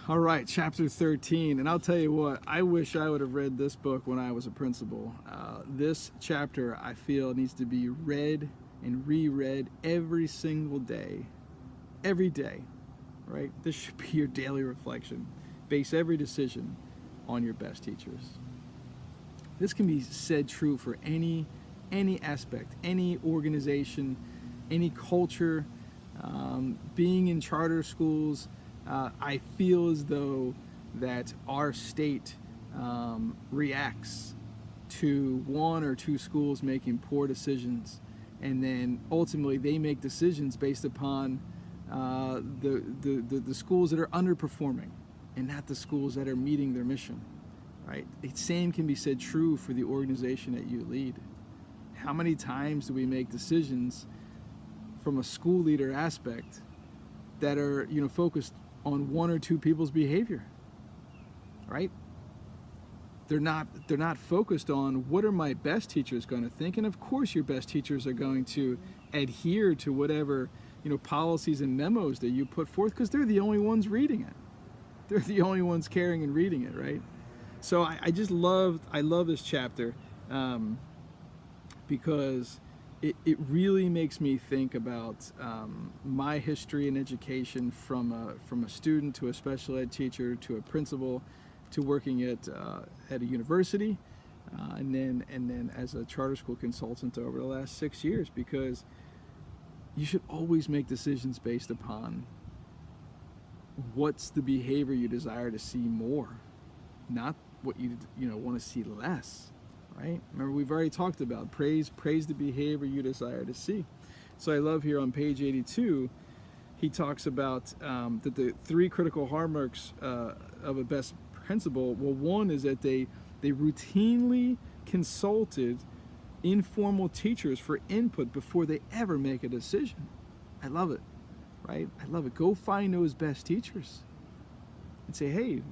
All right, chapter 13. And I'll tell you what, I wish I would have read this book when I was a principal. This chapter, I feel, needs to be read and reread every single day. Every day, right? This should be your daily reflection. Base every decision on your best teachers. This can be said true for any aspect, any organization, any culture. Being in charter schools, I feel as though that our state reacts to one or two schools making poor decisions, and then ultimately they make decisions based upon the schools that are underperforming and not the schools that are meeting their mission, right? The same can be said true for the organization that you lead. How many times do we make decisions from a school leader aspect that are, focused on one or two people's behavior, right? They're not focused on what are my best teachers going to think, and of course your best teachers are going to adhere to whatever policies and memos that you put forth, because they're the only ones reading it. They're the only ones caring and reading it, right? So I love this chapter because it really makes me think about my history in education, from a student to a special ed teacher to a principal to working at a university, and then as a charter school consultant over the last 6 years, because you should always make decisions based upon what's the behavior you desire to see more, not what you want to see less, right? Remember, we've already talked about praise the behavior you desire to see. So I love here on page 82, he talks about that the three critical hallmarks of a best principal. Well, one is that they routinely consulted informal teachers for input before they ever make a decision. I love it, right? I love it. Go find those best teachers and say, hey,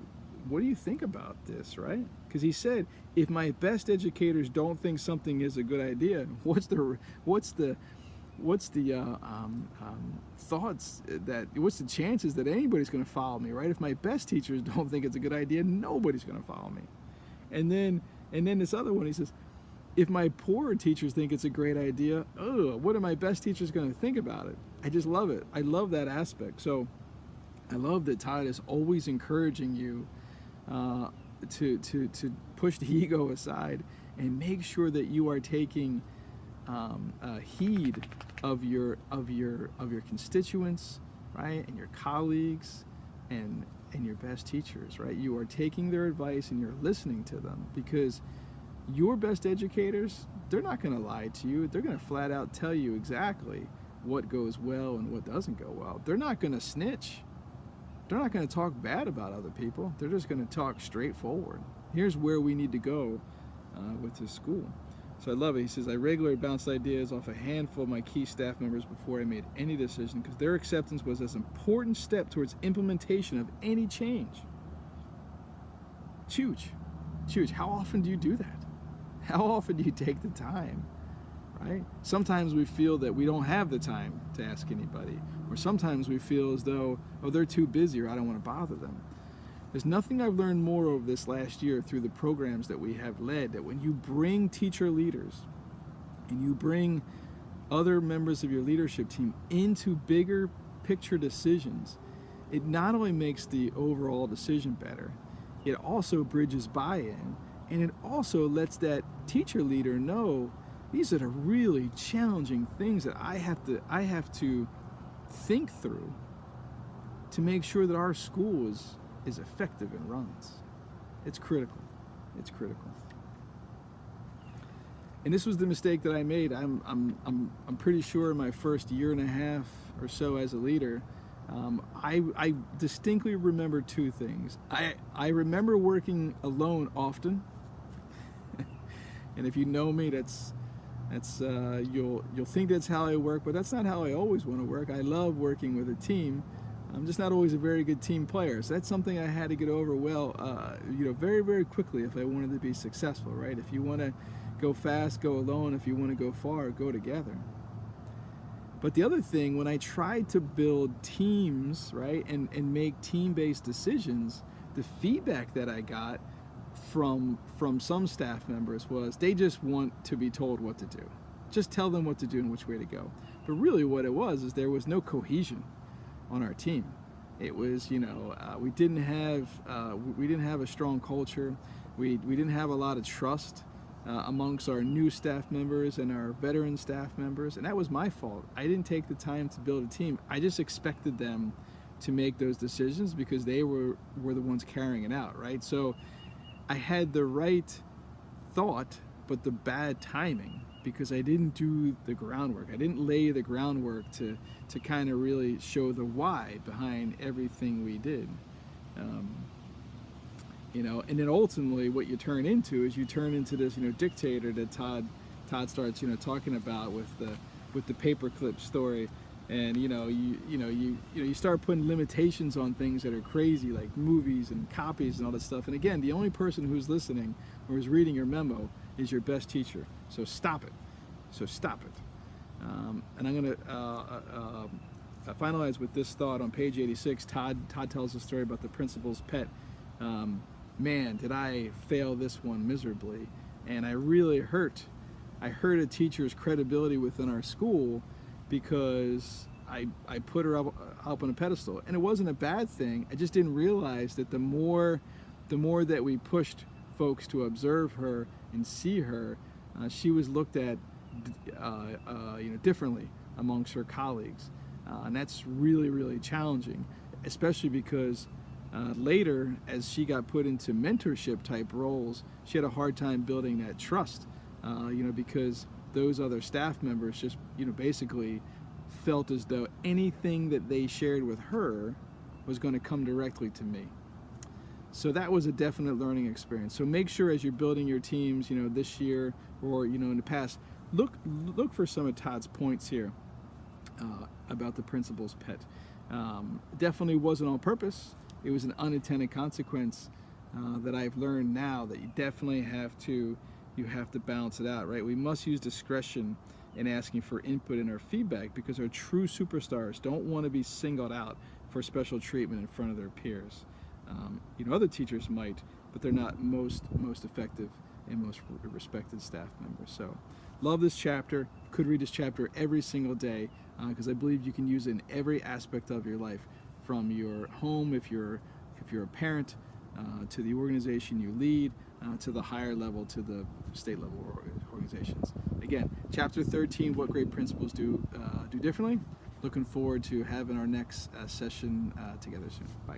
what do you think about this, right? Because he said, if my best educators don't think something is a good idea, what's the chances that anybody's going to follow me, right? If my best teachers don't think it's a good idea, nobody's going to follow me. And then this other one, he says, if my poorer teachers think it's a great idea, what are my best teachers going to think about it? I just love it. I love that aspect. So I love that Todd is always encouraging you to push the ego aside and make sure that you are taking heed of your constituents, right, and your colleagues, and your best teachers, right? You are taking their advice and you're listening to them, because your best educators, they're not going to lie to you. They're going to flat out tell you exactly what goes well and what doesn't go well. They're not going to snitch. They're not going to talk bad about other people. They're just going to talk straightforward. Here's where we need to go with this school. So I love it. He says, I regularly bounced ideas off a handful of my key staff members before I made any decision, because their acceptance was an important step towards implementation of any change. Huge. How often do you do that? How often do you take the time, right? Sometimes we feel that we don't have the time to ask anybody, or sometimes we feel as though, they're too busy, or I don't want to bother them. There's nothing I've learned more over this last year through the programs that we have led, that when you bring teacher leaders and you bring other members of your leadership team into bigger picture decisions, it not only makes the overall decision better, it also bridges buy-in, and it also lets that teacher leader know these are the really challenging things that I have to think through to make sure that our school is effective and runs. It's critical. And this was the mistake that I made. I'm pretty sure in my first year and a half or so as a leader, I distinctly remember two things. I remember working alone often, and if you know me, that's you'll think that's how I work, but that's not how I always want to work. I love working with a team. I'm just not always a very good team player. So that's something I had to get over very, very quickly if I wanted to be successful, right? If you want to go fast, go alone. If you want to go far, go together. But the other thing, when I tried to build teams, right, and make team-based decisions, the feedback that I got from some staff members was they just want to be told what to do. Just tell them what to do and which way to go. But really what it was is there was no cohesion on our team. It was, we didn't have a strong culture. We didn't have a lot of trust amongst our new staff members and our veteran staff members, and that was my fault. I didn't take the time to build a team. I just expected them to make those decisions because they were the ones carrying it out, right? So I had the right thought, but the bad timing, because I didn't do the groundwork. I didn't lay the groundwork to kind of really show the why behind everything we did. And then ultimately what you turn into is this, dictator that Todd starts, talking about with the paperclip story. And you start putting limitations on things that are crazy, like movies and copies and all that stuff. And again, the only person who's listening or is reading your memo is your best teacher. So stop it. And I'm going to finalize with this thought on page 86. Todd tells a story about the principal's pet. Man, did I fail this one miserably. And I really hurt a teacher's credibility within our school because I put her up on a pedestal. And it wasn't a bad thing. I just didn't realize that the more that we pushed folks to observe her and see her, she was looked at differently amongst her colleagues. And that's really, really challenging, especially because later, as she got put into mentorship type roles, she had a hard time building that trust, because those other staff members just, basically felt as though anything that they shared with her was going to come directly to me. So that was a definite learning experience. So make sure as you're building your teams, this year or, in the past, look for some of Todd's points here about the principal's pet. Definitely wasn't on purpose. It was an unintended consequence that I've learned now that you definitely have to balance it out, right? We must use discretion in asking for input and our feedback because our true superstars don't want to be singled out for special treatment in front of their peers. Other teachers might, but they're not most effective and most respected staff members. So love this chapter. Could read this chapter every single day because I believe you can use it in every aspect of your life, from your home if you're a parent, to the organization you lead, to the higher level, to the state level organizations. Again, chapter 13, what great principals do differently. Looking forward to having our next session together soon. Bye.